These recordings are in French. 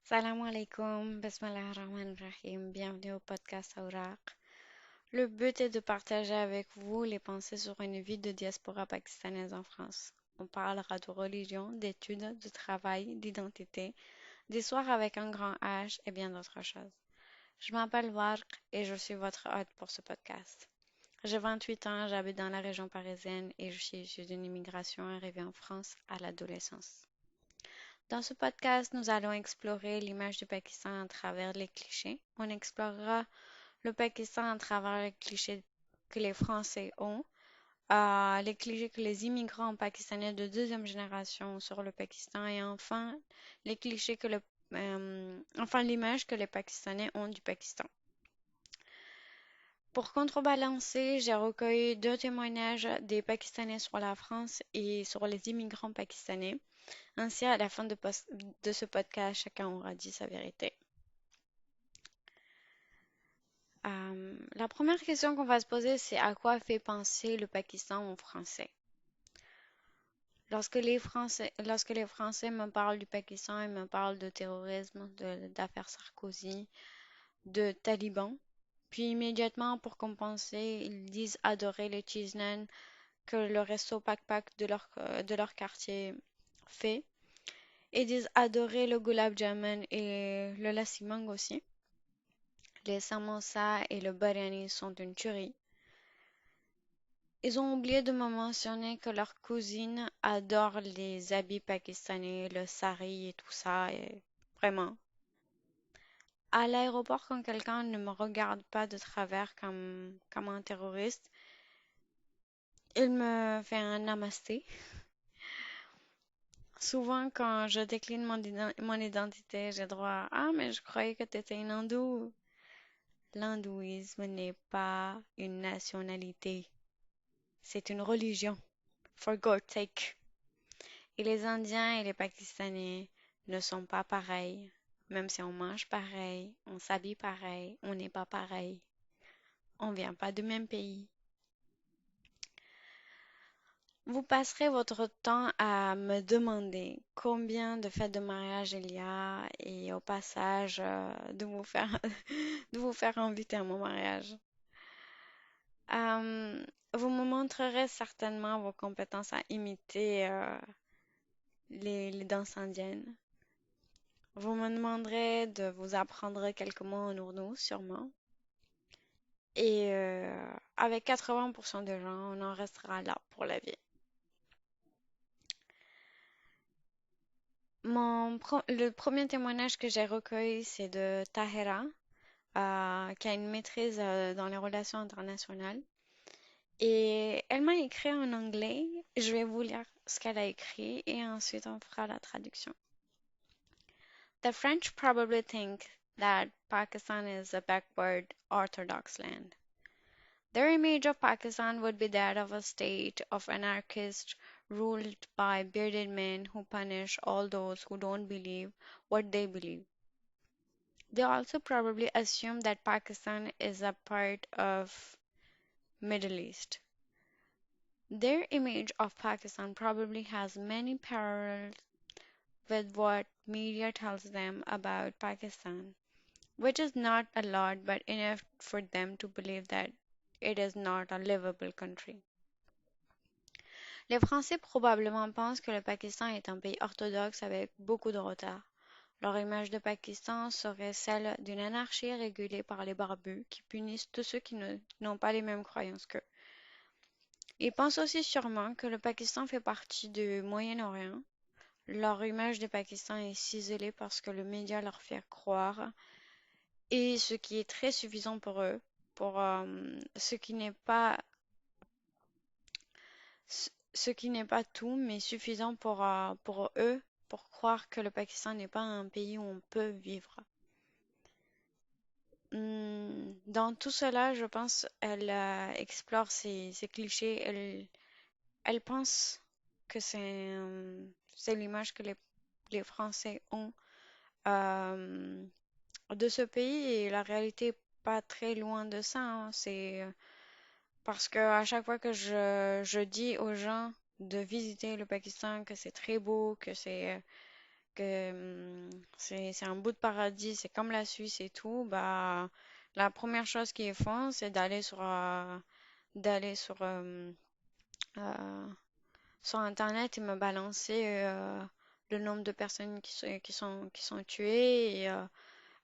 Salam alaikum, Bismillah ar-Rahman ar-Rahim, bienvenue au podcast Awraq. Le but est de partager avec vous les pensées sur une vie de diaspora pakistanaise en France. On parlera de religion, d'études, de travail, d'identité, d'histoire avec un grand H et bien d'autres choses. Je m'appelle Warq et je suis votre hôte pour ce podcast. J'ai 28 ans, j'habite dans la région parisienne et je suis issue d'une immigration arrivée en France à l'adolescence. Dans ce podcast, nous allons explorer l'image du Pakistan à travers les clichés. On explorera le Pakistan à travers les clichés que les Français ont, les clichés que les immigrants pakistanais de deuxième génération ont sur le Pakistan et enfin les clichés que enfin l'image que les Pakistanais ont du Pakistan. Pour contrebalancer, j'ai recueilli deux témoignages des Pakistanais sur la France et sur les immigrants pakistanais. Ainsi, à la fin de ce podcast, chacun aura dit sa vérité. La première question qu'on va se poser, c'est à quoi fait penser le Pakistan aux Français? Lorsque les Français me parlent du Pakistan, ils me parlent de terrorisme, d'affaires Sarkozy, de talibans. Puis immédiatement, pour compenser, ils disent adorer les cheese naan que le resto Pak de leur quartier fait. Ils disent adorer le gulab jamun et le lassi mango aussi. Les samosas et le biryani sont une tuerie. Ils ont oublié de me mentionner que leur cousine adore les habits pakistanais, le sari et tout ça. Et vraiment. À l'aéroport, quand quelqu'un ne me regarde pas de travers comme un terroriste, il me fait un namasté. Souvent, quand je décline mon identité, j'ai droit à Ah, mais je croyais que tu étais une hindoue. L'hindouisme n'est pas une nationalité, c'est une religion. For God's sake. Et les Indiens et les Pakistanais ne sont pas pareils. Même si on mange pareil, on s'habille pareil, on n'est pas pareil. On vient pas du même pays. Vous passerez votre temps à me demander combien de fêtes de mariage il y a et au passage de vous faire inviter à mon mariage. Euh, Vous me montrerez certainement vos compétences à imiter les danses indiennes. Vous me demanderez de vous apprendre quelques mots en ourdou, sûrement. Et avec 80% de gens, on en restera là pour la vie. Le premier témoignage que j'ai recueilli, c'est de Tahera, qui a une maîtrise dans les relations internationales. Et elle m'a écrit en anglais. Je vais vous lire ce qu'elle a écrit et ensuite on fera la traduction. The French probably think that Pakistan is a backward Orthodox land. Their image of Pakistan would be that of a state of anarchists ruled by bearded men who punish all those who don't believe what they believe. They also probably assume that Pakistan is a part of Middle East. Their image of Pakistan probably has many parallels with what media tells them about Pakistan, which is not a lot but enough for them to believe that it is not a livable country. Les Français probablement pensent que le Pakistan est un pays orthodoxe avec beaucoup de retard. Leur image de Pakistan serait celle d'une anarchie régulée par les barbus qui punissent tous ceux qui n'ont pas les mêmes croyances qu'eux. Ils pensent aussi sûrement que le Pakistan fait partie du Moyen-Orient. Leur image du Pakistan est ciselée parce que le média leur fait croire, et ce qui est très suffisant pour eux, pour ce qui n'est pas ce qui n'est pas tout, mais suffisant pour eux, pour croire que le Pakistan n'est pas un pays où on peut vivre. Dans tout cela, je pense, elle explore ces clichés. Elle pense que c'est l'image que les Français ont euh, de ce pays et la réalité est pas très loin de ça, hein. C'est parce que à chaque fois que je dis aux gens de visiter le Pakistan, que c'est très beau, que c'est un bout de paradis, c'est comme la Suisse et tout, bah, la première chose qu'ils font, c'est d'aller euh, sur Internet et me balancer le nombre de personnes qui sont tuées et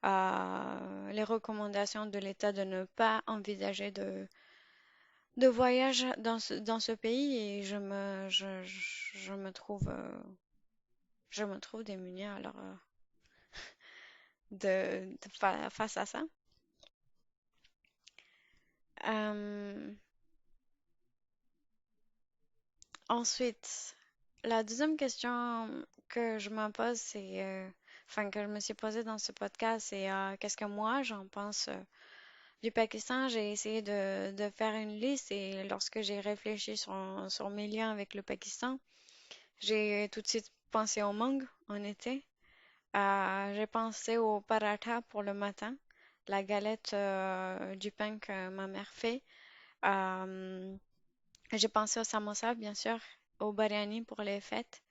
les recommandations de l'État de ne pas envisager de voyage dans ce pays et je me trouve démunie alors face à ça. Euh, Ensuite, la deuxième question que je me pose, enfin que je me suis posée dans ce podcast, c'est qu'est-ce que moi j'en pense du Pakistan. J'ai essayé de faire une liste et lorsque j'ai réfléchi sur mes liens avec le Pakistan, j'ai tout de suite pensé au mangue en été. J'ai pensé au paratha pour le matin, la galette du pain que ma mère fait. Euh, j'ai pensé au samosa, bien sûr, au biryani pour les fêtes.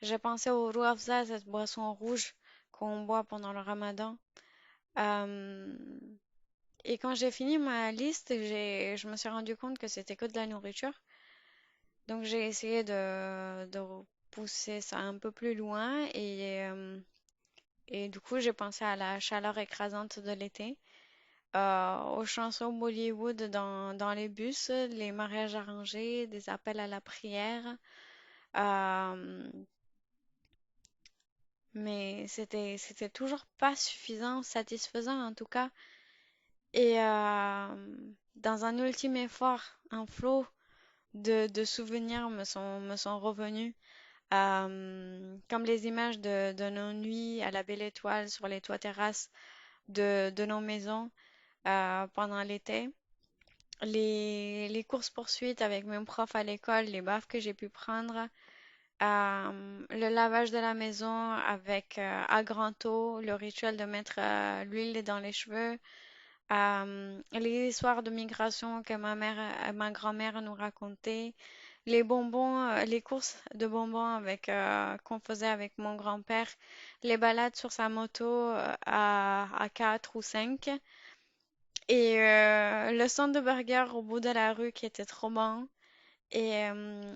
J'ai pensé au roux afza, cette boisson rouge qu'on boit pendant le ramadan. Euh, et quand j'ai fini ma liste, je me suis rendu compte que c'était que de la nourriture. Donc j'ai essayé de pousser ça un peu plus loin et du coup j'ai pensé à la chaleur écrasante de l'été, aux chansons Bollywood dans les bus, les mariages arrangés, des appels à la prière. Euh, mais c'était toujours pas suffisant, satisfaisant en tout cas. Et dans un ultime effort, un flot de souvenirs me sont revenus, comme les images de nos nuits à la belle étoile sur les toits terrasses de nos maisons pendant l'été. Les courses-poursuites avec mes profs à l'école, les baffes que j'ai pu prendre, le lavage de la maison avec à grand eau, le rituel de mettre l'huile dans les cheveux, les histoires de migration que ma grand-mère nous racontait, les bonbons, les courses de bonbons qu'on faisait avec mon grand-père, les balades sur sa moto à 4 ou 5 et le stand de burger au bout de la rue qui était trop bon et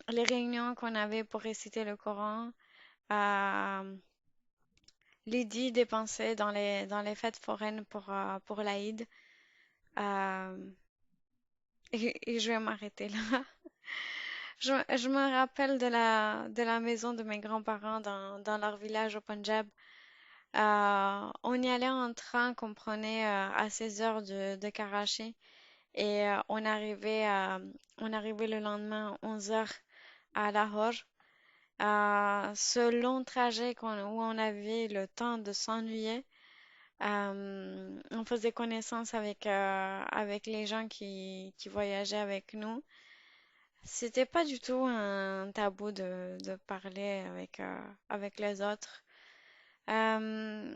les réunions qu'on avait pour réciter le Coran, les dits dépensés dans les fêtes foraines pour l'Aïd. Euh, et je vais m'arrêter là. Je me rappelle de la maison de mes grands-parents dans leur village au Punjab. On y allait en train qu'on prenait à 16 heures de Karachi et on arrivait le lendemain à 11 heures à Lahore. Ce long trajet où on avait le temps de s'ennuyer, on faisait connaissance avec les gens qui voyageaient avec nous. C'était pas du tout un tabou de parler avec les autres. Euh,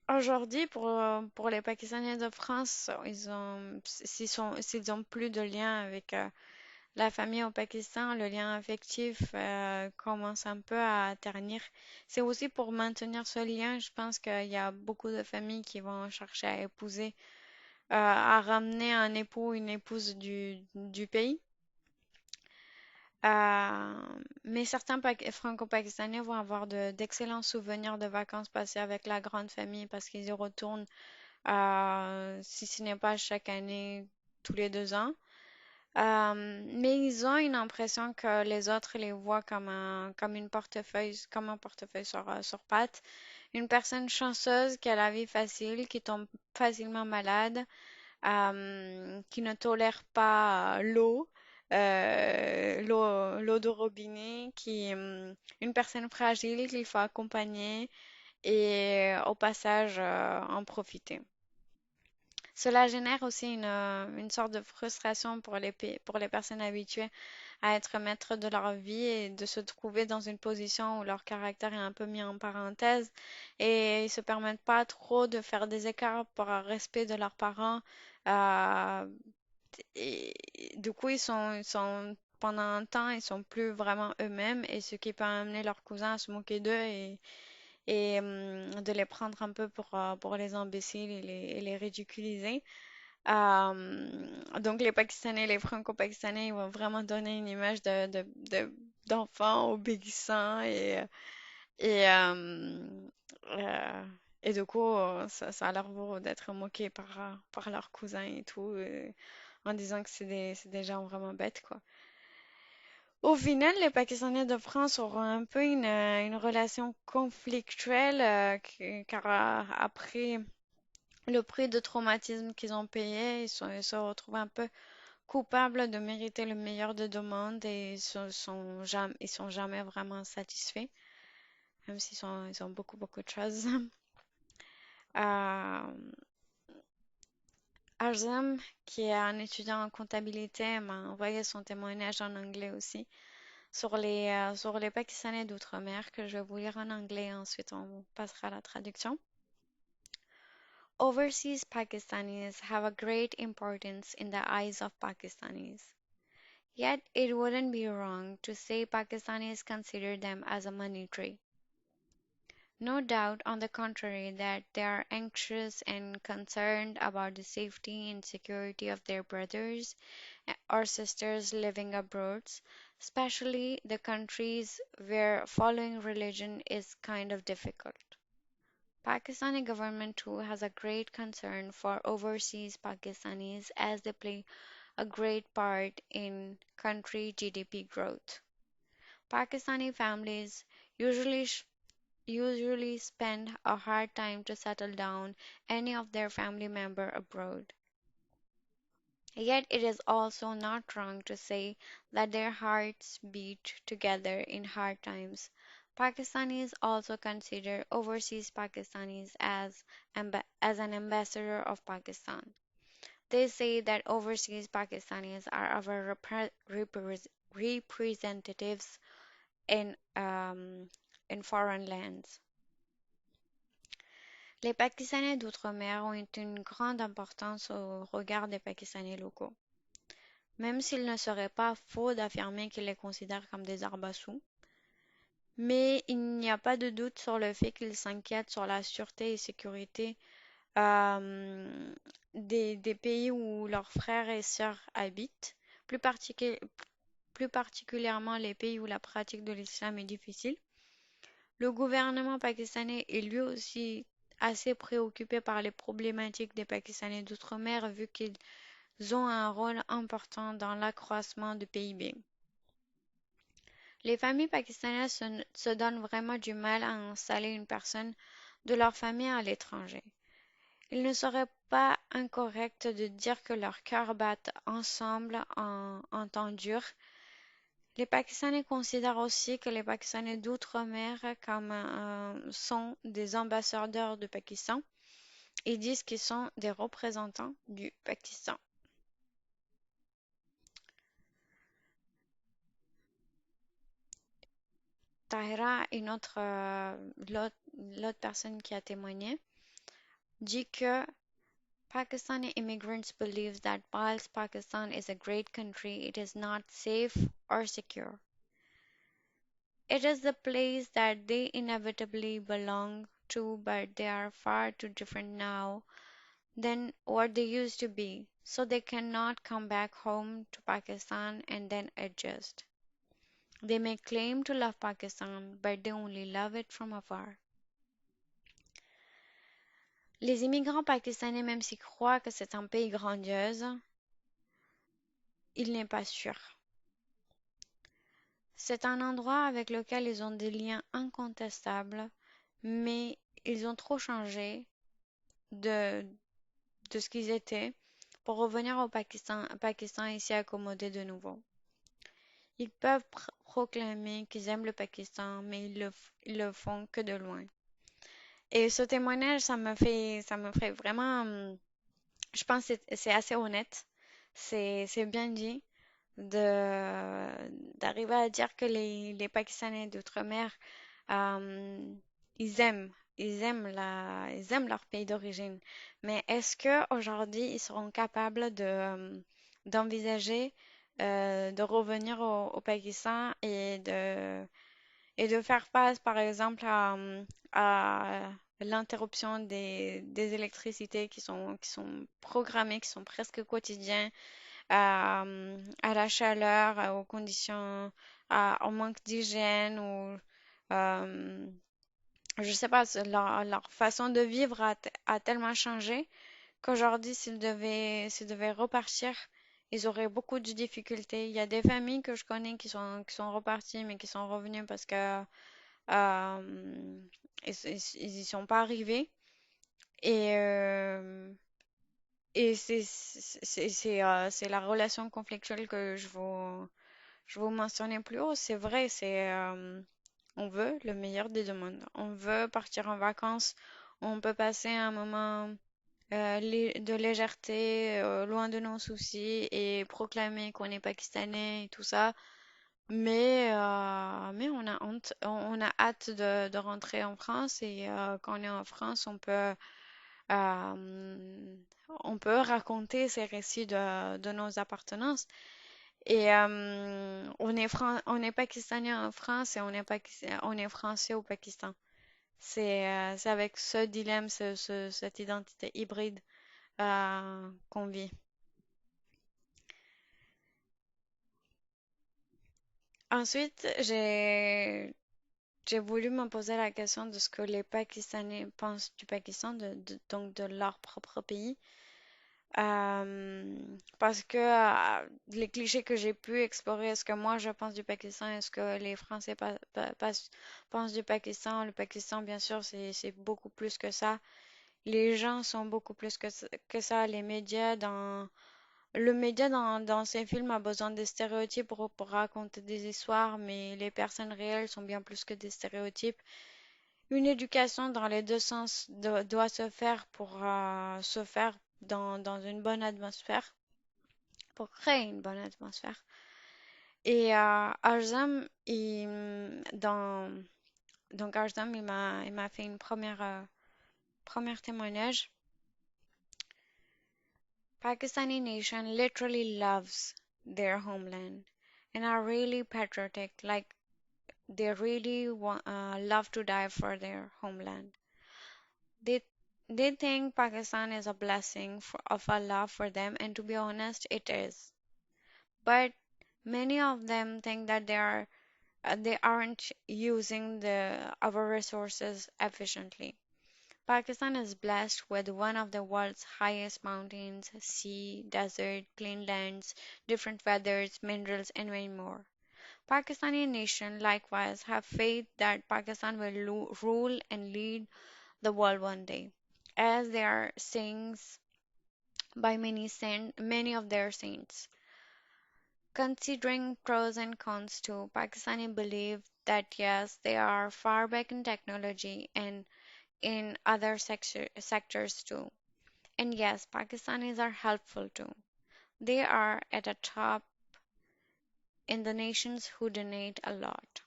Aujourd'hui, pour les Pakistanais de France, s'ils ont plus de lien avec la famille au Pakistan, le lien affectif commence un peu à ternir. C'est aussi pour maintenir ce lien, je pense qu'il y a beaucoup de familles qui vont chercher à épouser, à ramener un époux, une épouse du pays. Euh, mais certains Franco-Pakistanais vont avoir d'excellents souvenirs de vacances passées avec la grande famille parce qu'ils y retournent, si ce n'est pas chaque année, tous les 2 ans. Mais ils ont une impression que les autres les voient comme un portefeuille sur pattes. Une personne chanceuse qui a la vie facile, qui tombe facilement malade, qui ne tolère pas l'eau de robinet, une personne fragile qu'il faut accompagner et au passage en profiter. Cela génère aussi une sorte de frustration pour les personnes habituées à être maîtres de leur vie et de se trouver dans une position où leur caractère est un peu mis en parenthèse et ils se permettent pas trop de faire des écarts par respect de leurs parents. Euh, et du coup, pendant un temps, ils sont plus vraiment eux-mêmes et ce qui peut amener leurs cousins à se moquer d'eux et de les prendre un peu pour les imbéciles et les ridiculiser. Donc les Pakistanais, les Franco-Pakistanais, ils vont vraiment donner une image d'enfants obéissants et, euh, euh, et du coup, ça a l'air beau d'être moqué par leurs cousins et tout, en disant que c'est des gens vraiment bêtes, quoi. Au final, les Pakistanais de France auront un peu une relation conflictuelle, car après le prix de traumatisme qu'ils ont payé, ils se retrouvent un peu coupables de mériter le meilleur de deux mondes et ils sont jamais vraiment satisfaits, même ils ont beaucoup, beaucoup de choses. Euh, Arzam, qui est un étudiant en comptabilité, m'a envoyé son témoignage en anglais aussi sur les Pakistanais d'outre-mer que je vais vous lire en anglais et ensuite on passera à la traduction. Overseas Pakistanis have a great importance in the eyes of Pakistanis. Yet it wouldn't be wrong to say Pakistanis consider them as a money tree. No doubt, on the contrary, that they are anxious and concerned about the safety and security of their brothers or sisters living abroad, especially the countries where following religion is kind of difficult. Pakistani government too has a great concern for overseas Pakistanis as they play a great part in country GDP growth. Pakistani families usually usually spend a hard time to settle down any of their family member abroad. Yet it is also not wrong to say that their hearts beat together in hard times. Pakistanis also consider overseas Pakistanis as an ambassador of Pakistan. They say that overseas Pakistanis are our representatives in, um, in foreign lands. Les Pakistanais d'outre-mer ont une grande importance au regard des Pakistanais locaux. Même s'il ne serait pas faux d'affirmer qu'ils les considèrent comme des arbassous, mais il n'y a pas de doute sur le fait qu'ils s'inquiètent sur la sûreté et sécurité des pays où leurs frères et sœurs habitent, plus particulièrement les pays où la pratique de l'islam est difficile. Le gouvernement pakistanais est lui aussi assez préoccupé par les problématiques des Pakistanais d'outre-mer vu qu'ils ont un rôle important dans l'accroissement du PIB. Les familles pakistanaises se donnent vraiment du mal à installer une personne de leur famille à l'étranger. Il ne serait pas incorrect de dire que leurs cœurs battent ensemble en temps dur. Les Pakistanais considèrent aussi que les Pakistanais d'outre-mer sont des ambassadeurs du Pakistan. Ils disent qu'ils sont des représentants du Pakistan. Tahira, l'autre personne qui a témoigné, dit que Pakistani immigrants believe that whilst Pakistan is a great country, it is not safe or secure. It is the place that they inevitably belong to, but they are far too different now than what they used to be, so they cannot come back home to Pakistan and then adjust. They may claim to love Pakistan, but they only love it from afar. Les immigrants pakistanais, même s'ils croient que c'est un pays grandiose, il n'est pas sûr. C'est un endroit avec lequel ils ont des liens incontestables, mais ils ont trop changé de, de ce qu'ils étaient pour revenir au Pakistan et s'y accommoder de nouveau. Ils peuvent proclamer qu'ils aiment le Pakistan, mais ils le font que de loin. Et ce témoignage, ça me fait vraiment, je pense que c'est assez honnête, c'est bien dit d'arriver à dire que les Pakistanais d'outre-mer, euh, ils aiment leur pays d'origine. Mais est-ce que aujourd'hui ils seront capables d'envisager de revenir au Pakistan et de faire face, par exemple, à l'interruption des électricités qui sont programmées, qui sont presque quotidiennes, à la chaleur, aux conditions, au manque d'hygiène ou euh, je sais pas, leur façon de vivre a tellement changé qu'aujourd'hui, s'ils devaient repartir, ils auraient beaucoup de difficultés. Il y a des familles que je connais qui sont reparties, mais qui sont revenues parce que ils y sont pas arrivés. Et, c'est la relation conflictuelle que je vous mentionnais plus haut. C'est vrai, on veut le meilleur des deux mondes. On veut partir en vacances. On peut passer un moment de légèreté, loin de nos soucis et proclamer qu'on est pakistanais et tout ça. Mais on a honte, on a hâte de rentrer en France et quand on est en France, euh, on peut raconter ces récits de nos appartenances. Et on est pakistanais en France et on est français au Pakistan. C'est avec ce dilemme, cette identité hybride qu'on vit. Ensuite, j'ai voulu me poser la question de ce que les Pakistanais pensent du Pakistan, donc de leur propre pays. Parce que les clichés que j'ai pu explorer, est-ce que moi je pense du Pakistan, est-ce que les Français pensent du Pakistan? Le Pakistan, bien sûr, c'est beaucoup plus que ça. Les gens sont beaucoup plus que ça. Le média dans ces films a besoin de stéréotypes pour raconter des histoires, mais les personnes réelles sont bien plus que des stéréotypes. Une éducation dans les deux sens doit se faire pour se faire dans une bonne atmosphère, pour créer une bonne atmosphère. Et Arzam, donc Arzam, il m'a fait une première témoignage. Pakistani nation literally loves their homeland and are really patriotic, like they really love to die for their homeland. They they think Pakistan is a blessing of Allah for them, and to be honest, it is. But many of them think that they aren't using our resources efficiently. Pakistan is blessed with one of the world's highest mountains, sea, desert, clean lands, different weathers, minerals, and many more. Pakistani nation likewise have faith that Pakistan will rule and lead the world one day, as they are sayings by many of their saints. Considering pros and cons too, Pakistani believe that yes, they are far back in technology and in other sectors too. And yes, Pakistanis are helpful too. They are at the top in the nations who donate a lot.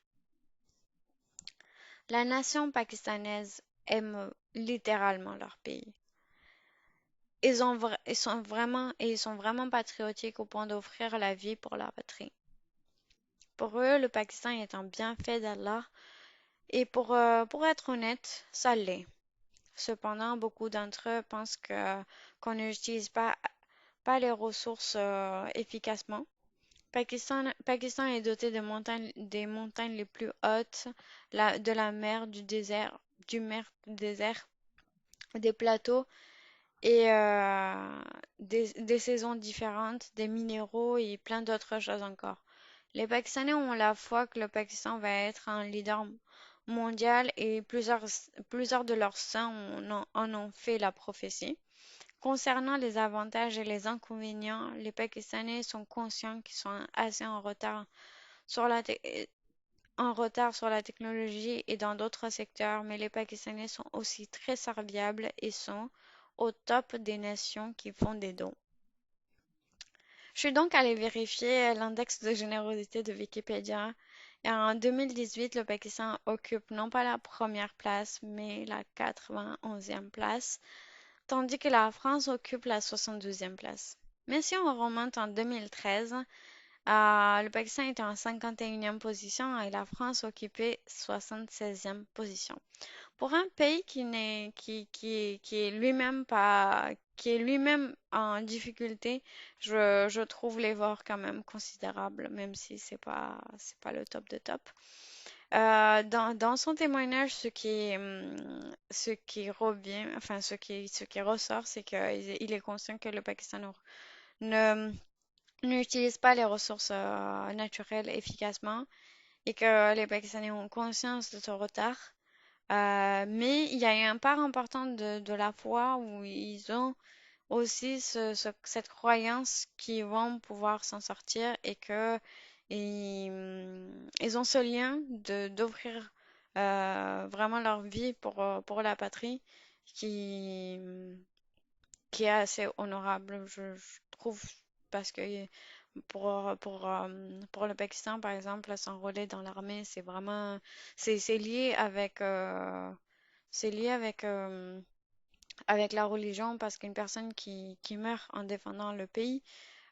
La nation pakistanaise aime littéralement leur pays. Ils sont vraiment patriotiques au point d'offrir la vie pour la patrie. Pour eux, le Pakistan est un bienfait d'Allah et pour être honnête, ça l'est. Cependant, beaucoup d'entre eux pensent qu'on n'utilise pas les ressources efficacement. Pakistan est doté des montagnes les plus hautes, de la mer, du désert, des plateaux et des saisons différentes, des minéraux et plein d'autres choses encore. Les Pakistanais ont la foi que le Pakistan va être un leader mondial et plusieurs de leurs saints en ont fait la prophétie. Concernant les avantages et les inconvénients, les Pakistanais sont conscients qu'ils sont assez sur la te- en retard sur la technologie et dans d'autres secteurs, mais les Pakistanais sont aussi très serviables et sont au top des nations qui font des dons. Je suis donc allée vérifier l'index de générosité de Wikipédia et en 2018, le Pakistan occupe non pas la première place, mais la 91e place, tandis que la France occupe la 72e place. Mais si on remonte en 2013, Le Pakistan était en 51e position et la France occupait 76e position. Pour un pays qui est lui-même pas, qui est lui-même en difficulté, je trouve l'effort quand même considérable, même si c'est pas le top de top. Dans son témoignage, ce qui revient, enfin, ce qui ressort, c'est qu'il est conscient que le Pakistan ne, n'utilise pas les ressources naturelles efficacement et que les Pakistanais ont conscience de ce retard. Mais il y a une part importante de la foi où ils ont aussi cette croyance qu'ils vont pouvoir s'en sortir et que ils ont ce lien d'offrir vraiment leur vie pour la patrie qui, qui est assez honorable, je trouve, parce que pour le Pakistan, par exemple, s'enrôler dans l'armée, c'est vraiment, c'est lié avec, c'est lié avec la religion parce qu'une personne qui meurt en défendant le pays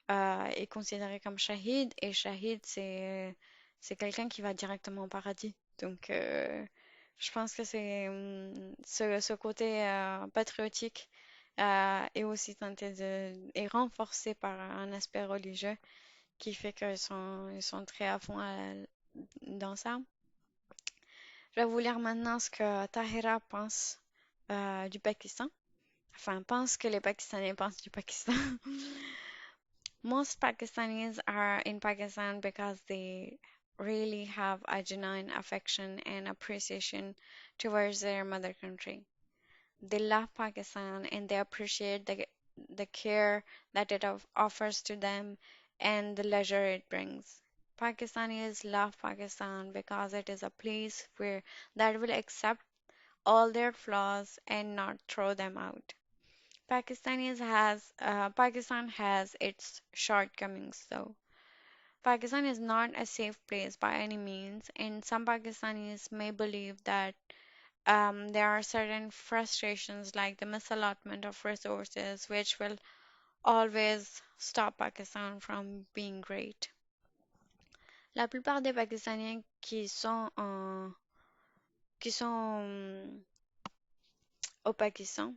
est considérée comme shahid et shahid, c'est quelqu'un qui va directement au paradis. Donc, je pense que c'est ce côté patriotique est aussi est renforcé par un aspect religieux qui fait ils sont très à fond dans ça. Je vais vous lire maintenant ce que Tahira pense du Pakistan. Enfin, pense que les Pakistanais pensent du Pakistan. Most Pakistanis are in Pakistan because they really have a genuine affection and appreciation towards their mother country. They love Pakistan and they appreciate the care that it offers to them and the leisure it brings. Pakistanis love Pakistan because it is a place where that will accept all their flaws and not throw them out. Pakistan has its shortcomings though. Pakistan is not a safe place by any means, and some Pakistanis may believe that there are certain frustrations like the misallotment of resources, which will always stop Pakistan from being great. La plupart des Pakistaniens qui sont au Pakistan,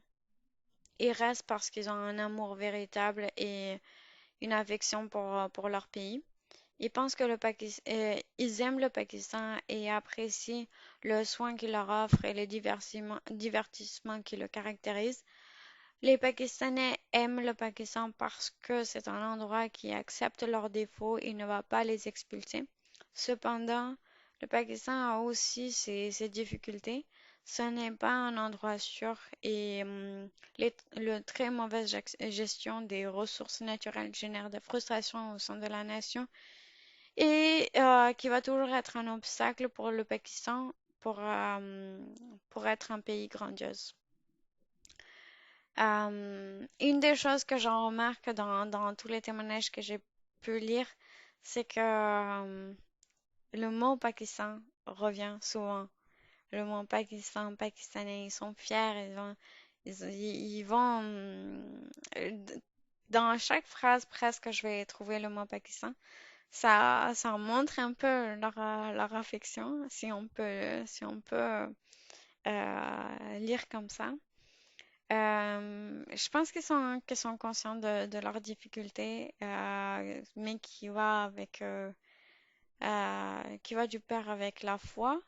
ils restent parce qu'ils ont un amour véritable et une affection pour leur pays. Ils aiment le Pakistan et apprécient le soin qu'il leur offre et les divertissements qui le caractérisent. Les Pakistanais aiment le Pakistan parce que c'est un endroit qui accepte leurs défauts et ne va pas les expulser. Cependant, le Pakistan a aussi ses difficultés. Ce n'est pas un endroit sûr et le très mauvaise gestion des ressources naturelles génère des frustrations au sein de la nation et qui va toujours être un obstacle pour le Pakistan pour être un pays grandiose. Une des choses que j'en remarque dans tous les témoignages que j'ai pu lire, c'est que le mot Pakistan revient souvent. Le mot Pakistan, Pakistanais, ils sont fiers, ils vont, dans chaque phrase presque, je vais trouver le mot Pakistan. Ça montre un peu leur affection, si on peut lire comme ça. Je pense qu'ils sont conscients de leurs difficultés, mais qui va du pair avec la foi.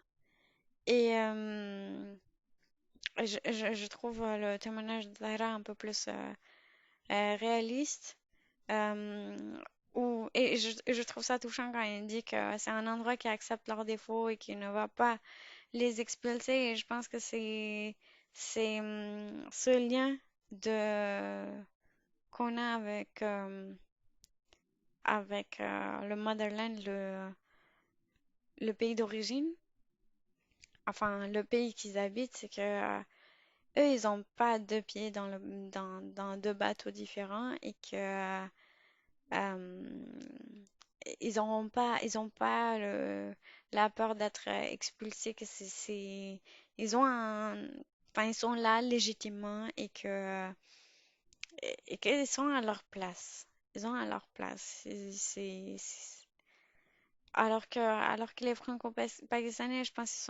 Et je trouve le témoignage de Zahra un peu plus réaliste. Euh, je trouve ça touchant quand il dit que c'est un endroit qui accepte leurs défauts et qui ne va pas les expulser. Et je pense que c'est ce lien de qu'on a avec le motherland, le pays d'origine, enfin le pays qu'ils habitent, c'est que eux, ils n'ont pas deux pieds dans deux bateaux différents et que ils ont pas la peur d'être expulsés, que ils ont enfin, ils sont là légitimement et qu'ils sont à leur place. Ils sont à leur place. alors que les franco-pakistanais, je pense ils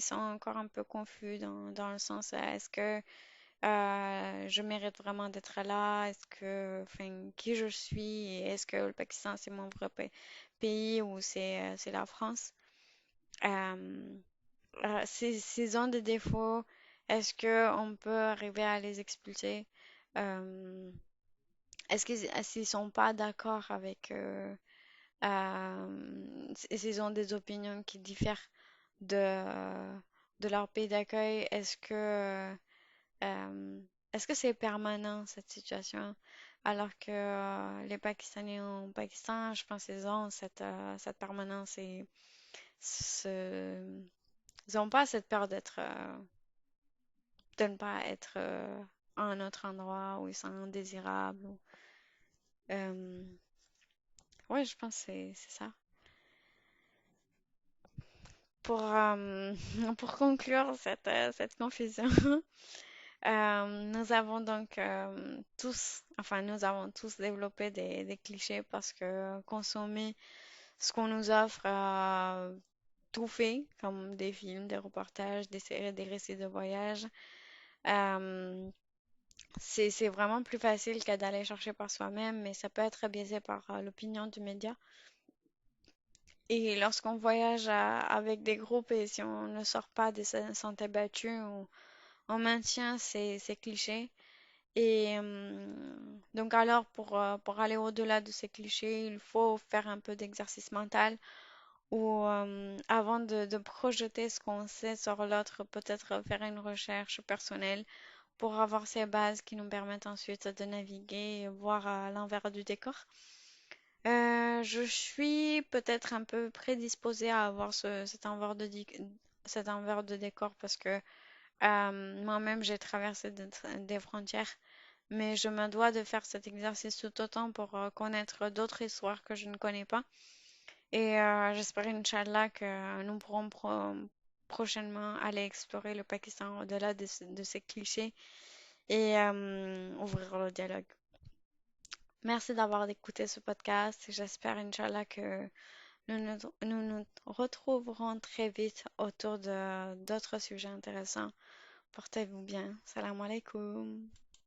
sont encore un peu confus dans le sens, est-ce que je mérite vraiment d'être là? Est-ce que, enfin, qui je suis? Et est-ce que le Pakistan, c'est mon vrai pays ou c'est la France? Euh, S'ils ont des défauts, est-ce que on peut arriver à les expulser? Euh, s'ils sont pas d'accord avec s'ils ont des opinions qui diffèrent de de leur pays d'accueil, euh, est-ce que c'est permanent cette situation? Alors que les Pakistanais au Pakistan, je pense qu'ils ont cette permanence et ce- ils n'ont pas cette peur de ne pas être à un autre endroit où ils sont indésirables. Euh, ouais, je pense que c'est ça. Pour conclure cette confusion, nous avons donc nous avons tous développé des clichés parce que consommer ce qu'on nous offre tout fait, comme des films, des reportages, des séries, des récits de voyage, euh, c'est vraiment plus facile que d'aller chercher par soi-même, mais ça peut être biaisé par l'opinion du média. Et lorsqu'on voyage avec des groupes et si on ne sort pas des sentiers battus, on maintient ces clichés. Et donc alors, pour aller au-delà de ces clichés, il faut faire un peu d'exercice mental ou avant de projeter ce qu'on sait sur l'autre, peut-être faire une recherche personnelle pour avoir ces bases qui nous permettent ensuite de naviguer et voir à l'envers du décor. Je suis peut-être un peu prédisposée à avoir cet envers de décor parce que moi-même j'ai traversé des frontières, mais je me dois de faire cet exercice tout autant pour connaître d'autres histoires que je ne connais pas. Et j'espère, Inch'Allah, que nous pourrons prochainement aller explorer le Pakistan au-delà de ces clichés et ouvrir le dialogue. Merci d'avoir écouté ce podcast et j'espère, Inch'Allah, que nous retrouverons très vite autour de d'autres sujets intéressants. Portez-vous bien. Salam alaikum.